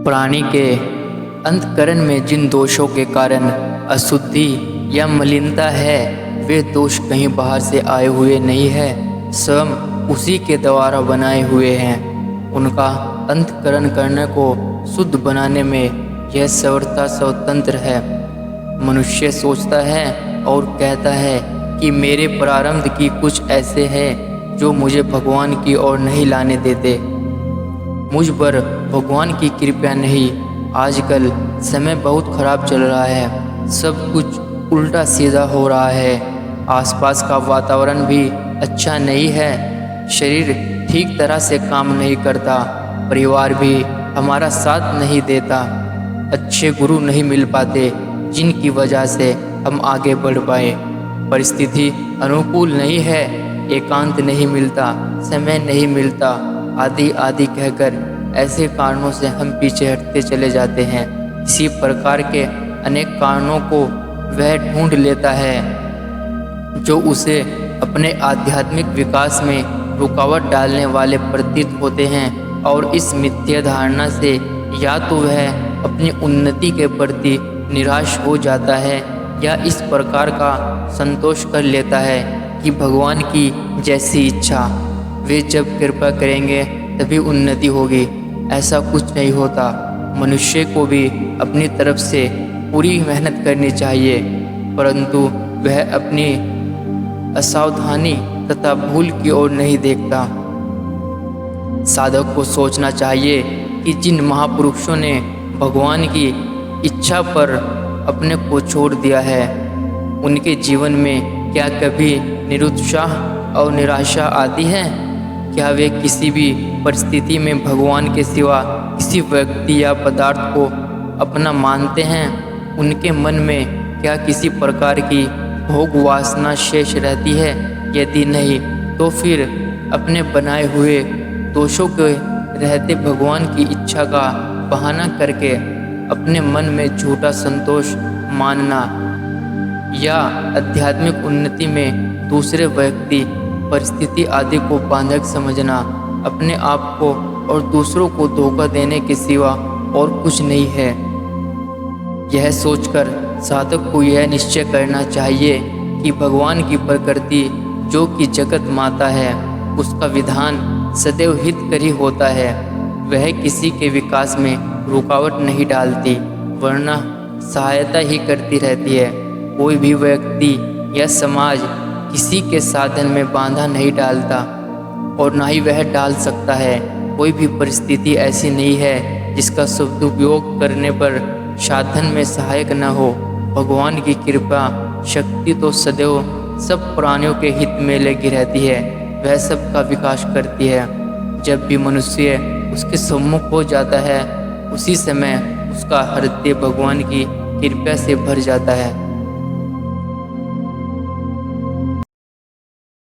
प्राणी के अंतःकरण में जिन दोषों के कारण अशुद्धि या मलिनता है, वे दोष कहीं बाहर से आए हुए नहीं है, स्वयं उसी के द्वारा बनाए हुए हैं। उनका अंतःकरण करने को शुद्ध बनाने में यह सर्वथा स्वतंत्र है। मनुष्य सोचता है और कहता है कि मेरे प्रारब्ध की कुछ ऐसे हैं जो मुझे भगवान की ओर नहीं लाने देते। मुझ पर भगवान की कृपा नहीं। आजकल समय बहुत खराब चल रहा है, सब कुछ उल्टा सीधा हो रहा है। आसपास का वातावरण भी अच्छा नहीं है, शरीर ठीक तरह से काम नहीं करता, परिवार भी हमारा साथ नहीं देता, अच्छे गुरु नहीं मिल पाते जिनकी वजह से हम आगे बढ़ पाए। परिस्थिति अनुकूल नहीं है, एकांत नहीं मिलता, समय नहीं मिलता, आदि आदि कहकर ऐसे कारणों से हम पीछे हटते चले जाते हैं। इसी प्रकार के अनेक कारणों को वह ढूंढ लेता है जो उसे अपने आध्यात्मिक विकास में रुकावट डालने वाले प्रतीत होते हैं, और इस मिथ्या धारणा से या तो वह अपनी उन्नति के प्रति निराश हो जाता है या इस प्रकार का संतोष कर लेता है कि भगवान की जैसी इच्छा, वे जब कृपा करेंगे तभी उन्नति होगी। ऐसा कुछ नहीं होता। मनुष्य को भी अपनी तरफ से पूरी मेहनत करनी चाहिए, परंतु वह अपनी असावधानी तथा भूल की ओर नहीं देखता। साधक को सोचना चाहिए कि जिन महापुरुषों ने भगवान की इच्छा पर अपने को छोड़ दिया है, उनके जीवन में क्या कभी निरुत्साह और निराशा आती है? क्या वे किसी भी परिस्थिति में भगवान के सिवा किसी व्यक्ति या पदार्थ को अपना मानते हैं? उनके मन में क्या किसी प्रकार की भोग वासना शेष रहती है? यदि नहीं, तो फिर अपने बनाए हुए दोषों के रहते भगवान की इच्छा का बहाना करके अपने मन में झूठा संतोष मानना या आध्यात्मिक उन्नति में दूसरे व्यक्ति, परिस्थिति आदि को बाधक समझना अपने आप को और दूसरों को धोखा देने के सिवा और कुछ नहीं है। यह सोचकर साधक को यह निश्चय करना चाहिए कि भगवान की प्रकृति, जो कि जगत माता है, उसका विधान सदैव हितकरी होता है। वह किसी के विकास में रुकावट नहीं डालती, वरना सहायता ही करती रहती है। कोई भी व्यक्ति या समाज किसी के साधन में बाधा नहीं डालता और ना ही वह डाल सकता है। कोई भी परिस्थिति ऐसी नहीं है जिसका सदुपयोग करने पर साधन में सहायक न हो। भगवान की कृपा शक्ति तो सदैव सब प्राणियों के हित में लगी रहती है, वह सबका विकास करती है। जब भी मनुष्य उसके सम्मुख हो जाता है, उसी समय उसका हृदय भगवान की कृपा से भर जाता है।